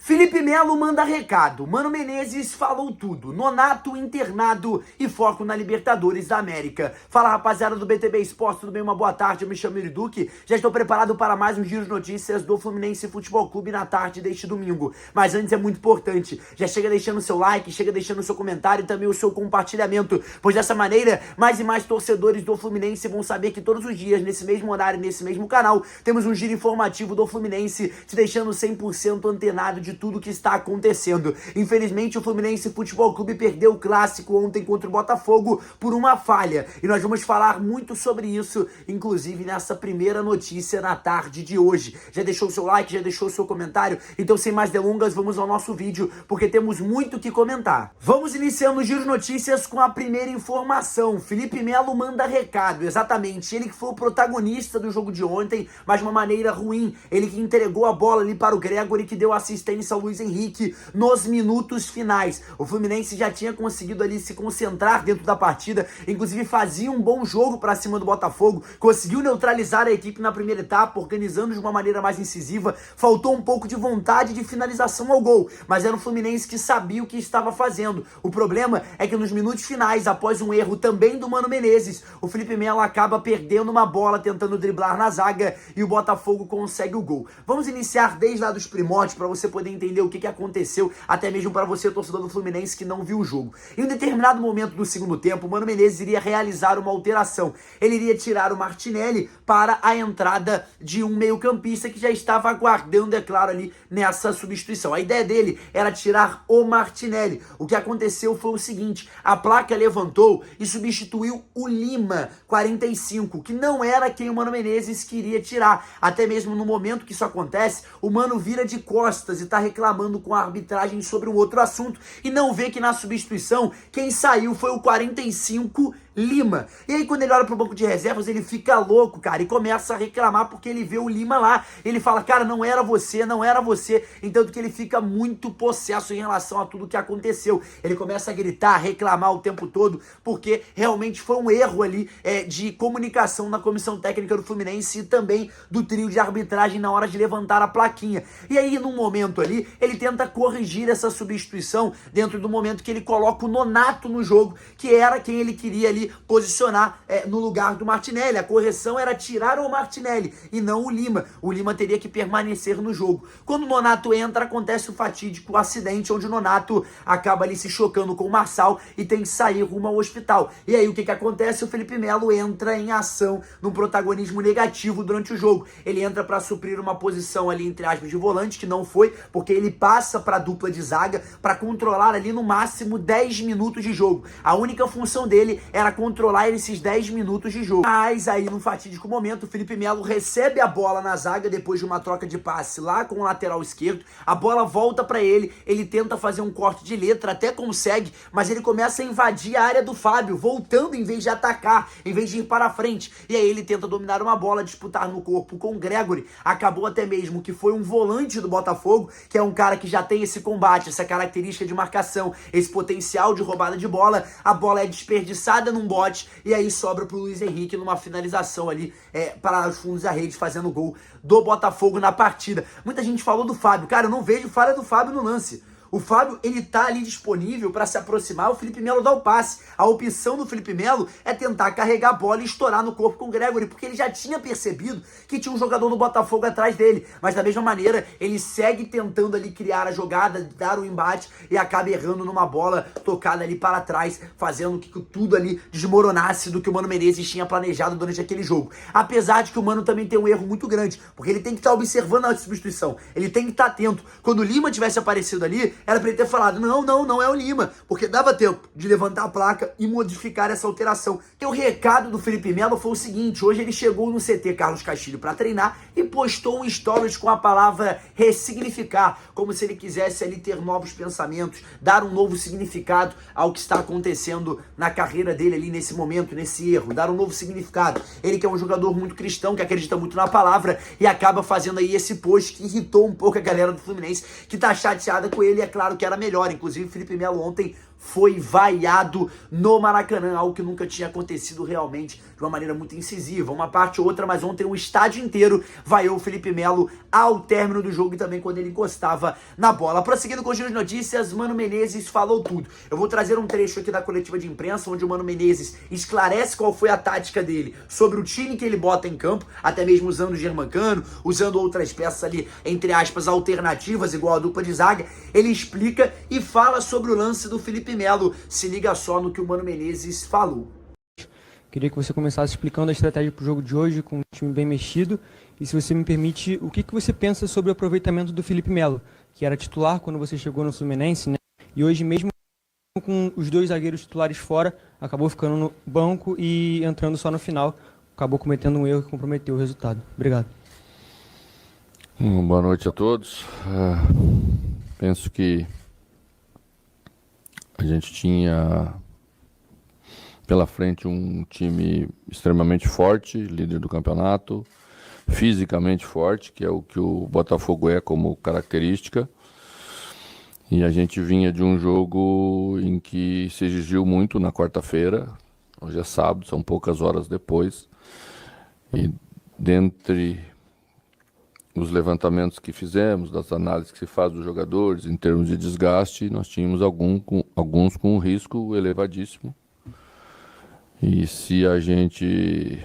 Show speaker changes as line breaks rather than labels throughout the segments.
Felipe Melo manda recado, Mano Menezes falou tudo, Nonato internado e foco na Libertadores da América. Fala rapaziada do BTB Esporte, tudo bem? Uma boa tarde, eu me chamo Yuri Duque, já estou preparado para mais um giro de notícias do Fluminense Futebol Clube na tarde deste domingo. Mas antes é muito importante, já chega deixando o seu like, chega deixando o seu comentário e também o seu compartilhamento, pois dessa maneira mais e mais torcedores do Fluminense vão saber que todos os dias, nesse mesmo horário, nesse mesmo canal, temos um giro informativo do Fluminense, te deixando 100% antenado de tudo que está acontecendo. Infelizmente, o Fluminense Futebol Clube perdeu o clássico ontem contra o Botafogo por uma falha. E nós vamos falar muito sobre isso, inclusive nessa primeira notícia na tarde de hoje. Já deixou o seu like, já deixou o seu comentário? Então, sem mais delongas, vamos ao nosso vídeo, porque temos muito o que comentar. Vamos iniciando o giro de notícias com a primeira informação. Felipe Melo manda recado, exatamente. Ele que foi o protagonista do jogo de ontem, mas de uma maneira ruim. Ele que entregou a bola ali para o Gregory, que deu assistência ao Luiz Henrique nos minutos finais. O Fluminense já tinha conseguido ali se concentrar dentro da partida, inclusive fazia um bom jogo para cima do Botafogo, conseguiu neutralizar a equipe na primeira etapa, organizando de uma maneira mais incisiva, faltou um pouco de vontade de finalização ao gol, mas era o Fluminense que sabia o que estava fazendo. O problema é que nos minutos finais, após um erro também do Mano Menezes, o Felipe Melo acaba perdendo uma bola, tentando driblar na zaga, e o Botafogo consegue o gol. Vamos iniciar desde lá dos primórdios para você poder entender o que aconteceu, até mesmo para você, torcedor do Fluminense, que não viu o jogo. Em um determinado momento do segundo tempo, o Mano Menezes iria realizar uma alteração. Ele iria tirar o Martinelli para a entrada de um meio-campista que já estava aguardando, é claro, ali nessa substituição. A ideia dele era tirar o Martinelli. O que aconteceu foi o seguinte: a placa levantou e substituiu o Lima, 45, que não era quem o Mano Menezes queria tirar. Até mesmo no momento que isso acontece, o Mano vira de costas e está reclamando com a arbitragem sobre um outro assunto e não vê que na substituição quem saiu foi o 45 Lima. E aí quando ele olha pro banco de reservas, ele fica louco, cara, e começa a reclamar porque ele vê o Lima lá. Ele fala, cara, não era você, não era você. Então que ele fica muito possesso em relação a tudo que aconteceu. Ele começa a gritar, reclamar o tempo todo, porque realmente foi um erro ali de comunicação na comissão técnica do Fluminense e também do trio de arbitragem na hora de levantar a plaquinha. E aí num momento ali, ele tenta corrigir essa substituição dentro do momento que ele coloca o Nonato no jogo, que era quem ele queria ali posicionar no lugar do Martinelli. A correção era tirar o Martinelli e não o Lima. O Lima teria que permanecer no jogo. Quando o Nonato entra, acontece o fatídico acidente onde o Nonato acaba ali se chocando com o Marçal e tem que sair rumo ao hospital. E aí o que acontece? O Felipe Melo entra em ação num protagonismo negativo durante o jogo. Ele entra para suprir uma posição ali, entre aspas, de volante, que não foi, porque ele passa para a dupla de zaga para controlar ali no máximo 10 minutos de jogo. A única função dele era controlar esses 10 minutos de jogo. Mas aí, num fatídico momento, o Felipe Melo recebe a bola na zaga depois de uma troca de passe lá com o lateral esquerdo. A bola volta para ele, ele tenta fazer um corte de letra, até consegue, mas ele começa a invadir a área do Fábio, voltando em vez de atacar, em vez de ir para frente. E aí ele tenta dominar uma bola, disputar no corpo com o Gregory. Acabou até mesmo que foi um volante do Botafogo, que é um cara que já tem esse combate, essa característica de marcação, esse potencial de roubada de bola. A bola é desperdiçada num bote e aí sobra pro Luiz Henrique numa finalização ali para os fundos da rede, fazendo o gol do Botafogo na partida. Muita gente falou do Fábio. Cara, eu não vejo falha do Fábio no lance. O Fábio, ele tá ali disponível para se aproximar, o Felipe Melo dá o passe. A opção do Felipe Melo é tentar carregar a bola e estourar no corpo com o Gregory, porque ele já tinha percebido que tinha um jogador do Botafogo atrás dele. Mas da mesma maneira, ele segue tentando ali criar a jogada, dar o embate e acaba errando numa bola tocada ali para trás, fazendo que tudo ali desmoronasse do que o Mano Menezes tinha planejado durante aquele jogo. Apesar de que o Mano também tem um erro muito grande, porque ele tem que estar observando a substituição, ele tem que estar atento. Quando o Lima tivesse aparecido ali, era pra ele ter falado, não é o Lima, porque dava tempo de levantar a placa e modificar essa alteração. E o recado do Felipe Melo foi o seguinte: hoje ele chegou no CT Carlos Castilho para treinar e postou um stories com a palavra ressignificar, como se ele quisesse ali ter novos pensamentos, dar um novo significado ao que está acontecendo na carreira dele ali nesse momento, nesse erro, dar um novo significado. Ele que é um jogador muito cristão, que acredita muito na palavra e acaba fazendo aí esse post que irritou um pouco a galera do Fluminense, que tá chateada com ele. É claro que era melhor, inclusive o Felipe Melo ontem foi vaiado no Maracanã, algo que nunca tinha acontecido realmente de uma maneira muito incisiva. Uma parte ou outra, mas ontem o estádio inteiro vaiou o Felipe Melo ao término do jogo e também quando ele encostava na bola. Prosseguindo com o giro de notícias, Mano Menezes falou tudo. Eu vou trazer um trecho aqui da coletiva de imprensa, onde o Mano Menezes esclarece qual foi a tática dele sobre o time que ele bota em campo, até mesmo usando o Germancano, usando outras peças ali, entre aspas, alternativas, igual a dupla de zaga. Ele explica e fala sobre o lance do Felipe Melo. Se liga só no que o Mano Menezes falou.
Queria que você começasse explicando a estratégia para o jogo de hoje, com um time bem mexido. E se você me permite, o que você pensa sobre o aproveitamento do Felipe Melo, que era titular quando você chegou no Fluminense, né? E hoje mesmo com os dois zagueiros titulares fora, acabou ficando no banco e entrando só no final. Acabou cometendo um erro que comprometeu o resultado. Obrigado.
Boa noite a todos. Penso que a gente tinha pela frente um time extremamente forte, líder do campeonato, fisicamente forte, que é o que o Botafogo é como característica. E a gente vinha de um jogo em que se exigiu muito na quarta-feira, hoje é sábado, são poucas horas depois. E dentre os levantamentos que fizemos, das análises que se faz dos jogadores em termos de desgaste, nós tínhamos alguns com um risco elevadíssimo. E se a gente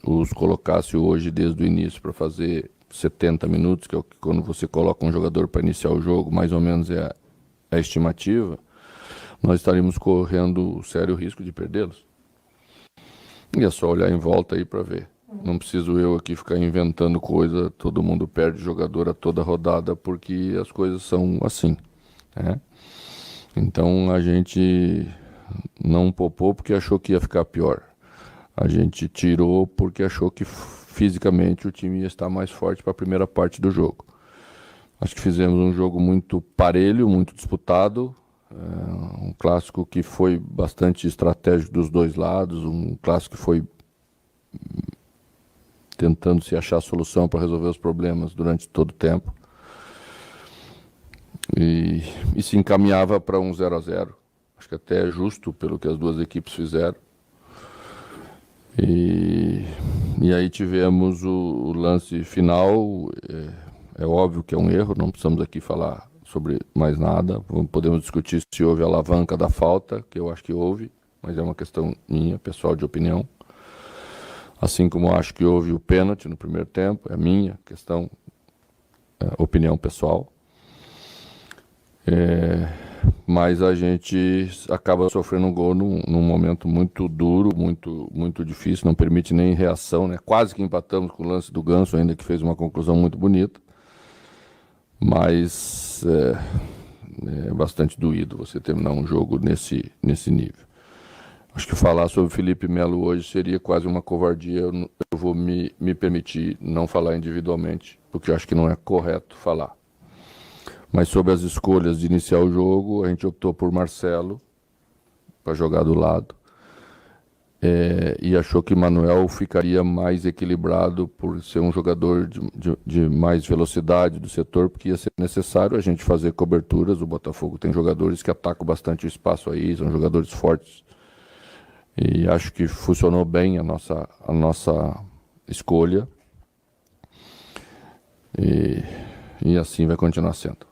os colocasse hoje desde o início para fazer 70 minutos, que é quando você coloca um jogador para iniciar o jogo, mais ou menos é a estimativa, nós estaríamos correndo sério risco de perdê-los. E é só olhar em volta aí para ver. Não preciso eu aqui ficar inventando coisa, todo mundo perde jogador a toda rodada, porque as coisas são assim, né? Então a gente não poupou porque achou que ia ficar pior. A gente tirou porque achou que fisicamente o time ia estar mais forte para a primeira parte do jogo. Acho que fizemos um jogo muito parelho, muito disputado, um clássico que foi bastante estratégico dos dois lados, um clássico que foi tentando se achar solução para resolver os problemas durante todo o tempo. E se encaminhava para um 0-0. Acho que até é justo pelo que as duas equipes fizeram. E aí tivemos o lance final. É óbvio que é um erro, não precisamos aqui falar sobre mais nada. Podemos discutir se houve alavanca da falta, que eu acho que houve, mas é uma questão minha, pessoal, de opinião. Assim como acho que houve o pênalti no primeiro tempo, é minha questão, opinião pessoal. Mas a gente acaba sofrendo um gol num momento muito duro, muito difícil, não permite nem reação, né? Quase que empatamos com o lance do Ganso, ainda que fez uma conclusão muito bonita. Mas é bastante doído você terminar um jogo nesse nível. Acho que falar sobre Felipe Melo hoje seria quase uma covardia. Eu vou me permitir não falar individualmente, porque eu acho que não é correto falar. Mas sobre as escolhas de iniciar o jogo, a gente optou por Marcelo, para jogar do lado. E achou que Manuel ficaria mais equilibrado por ser um jogador de mais velocidade do setor, porque ia ser necessário a gente fazer coberturas. O Botafogo tem jogadores que atacam bastante o espaço aí, são jogadores fortes. E acho que funcionou bem a nossa escolha. E assim vai continuar sendo.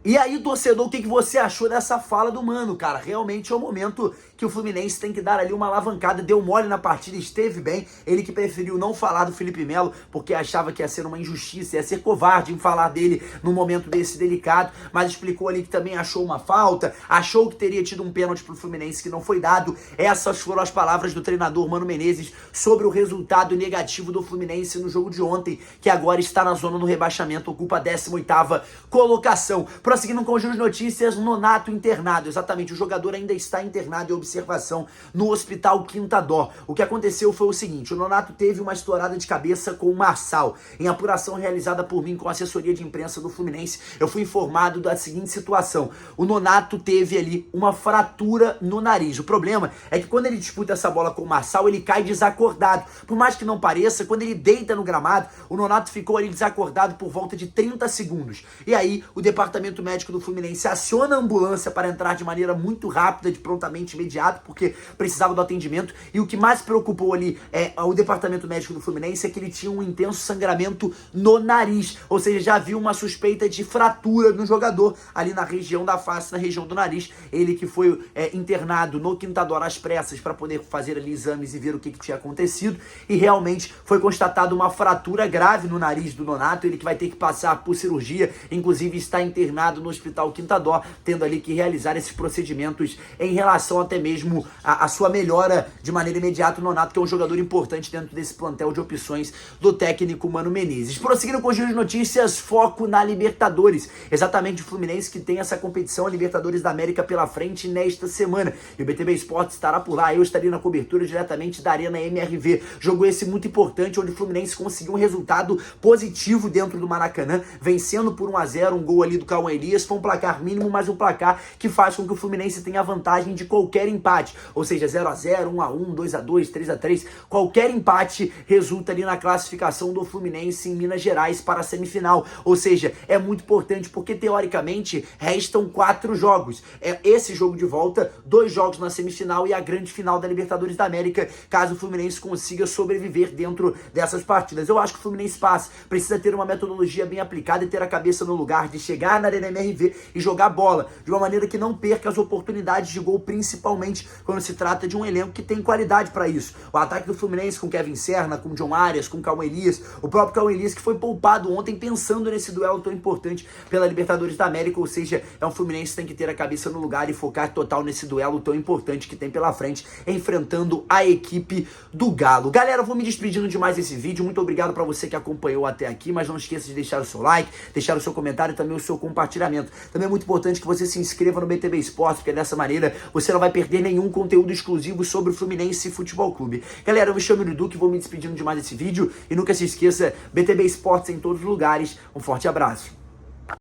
E aí, torcedor, o que você achou dessa fala do Mano, cara? Realmente é o momento que o Fluminense tem que dar ali uma alavancada. Deu mole na partida, esteve bem. Ele que preferiu não falar do Felipe Melo, porque achava que ia ser uma injustiça, ia ser covarde em falar dele num momento desse delicado, mas explicou ali que também achou uma falta, achou que teria tido um pênalti pro Fluminense que não foi dado. Essas foram as palavras do treinador Mano Menezes sobre o resultado negativo do Fluminense no jogo de ontem, que agora está na zona do rebaixamento, ocupa a 18ª colocação. Prosseguindo com o giro de notícias, Nonato internado. Exatamente, o jogador ainda está internado em observação no Hospital Quinta Dó. O que aconteceu foi o seguinte: o Nonato teve uma estourada de cabeça com o Marçal. Em apuração realizada por mim com a assessoria de imprensa do Fluminense, eu fui informado da seguinte situação: o Nonato teve ali uma fratura no nariz. O problema é que quando ele disputa essa bola com o Marçal, ele cai desacordado. Por mais que não pareça, quando ele deita no gramado, o Nonato ficou ali desacordado por volta de 30 segundos. E aí, o departamento departamento médico do Fluminense aciona a ambulância para entrar de maneira muito rápida, de prontamente imediato, porque precisava do atendimento. E o que mais preocupou ali o departamento médico do Fluminense é que ele tinha um intenso sangramento no nariz, ou seja, já havia uma suspeita de fratura no jogador ali na região da face, na região do nariz. Ele que foi internado no Quintador às pressas para poder fazer ali exames e ver o que tinha acontecido, e realmente foi constatada uma fratura grave no nariz do Nonato. Ele que vai ter que passar por cirurgia, inclusive está internado no Hospital Quintador, tendo ali que realizar esses procedimentos em relação até mesmo a sua melhora de maneira imediata. O Nonato, que é um jogador importante dentro desse plantel de opções do técnico Mano Menezes. Prosseguindo com o giro de notícias, foco na Libertadores. Exatamente o Fluminense que tem essa competição, a Libertadores da América, pela frente nesta semana. E o BTB Esportes estará por lá. Eu estarei na cobertura diretamente da Arena MRV. Jogo esse muito importante, onde o Fluminense conseguiu um resultado positivo dentro do Maracanã, vencendo por 1-0, um gol ali do Cauã Elias. Foi um placar mínimo, mas um placar que faz com que o Fluminense tenha vantagem de qualquer empate. Ou seja, 0-0, 1-1, 2-2, 3-3. Qualquer empate resulta ali na classificação do Fluminense em Minas Gerais para a semifinal. Ou seja, é muito importante porque, teoricamente, restam 4 jogos. Esse jogo de volta, 2 jogos na semifinal e a grande final da Libertadores da América, caso o Fluminense consiga sobreviver dentro dessas partidas. Eu acho que o Fluminense precisa ter uma metodologia bem aplicada e ter a cabeça no lugar de chegar na Arena MRV e jogar bola de uma maneira que não perca as oportunidades de gol, principalmente quando se trata de um elenco que tem qualidade para isso. O ataque do Fluminense com Kevin Serna, com John Arias, com Cauã Elias, o próprio Cauã Elias que foi poupado ontem pensando nesse duelo tão importante pela Libertadores da América. Ou seja, é um Fluminense que tem que ter a cabeça no lugar e focar total nesse duelo tão importante que tem pela frente, enfrentando a equipe do Galo. Galera, eu vou me despedindo de mais esse vídeo. Muito obrigado para você que acompanhou até aqui, mas não esqueça de deixar o seu like, deixar o seu comentário e também o seu compartilhamento. Também é muito importante que você se inscreva no BTB Esportes, porque dessa maneira você não vai perder nenhum conteúdo exclusivo sobre o Fluminense Futebol Clube. Galera, eu me chamo Duque, vou me despedindo de mais esse vídeo e nunca se esqueça, BTB Esportes em todos os lugares. Um forte abraço.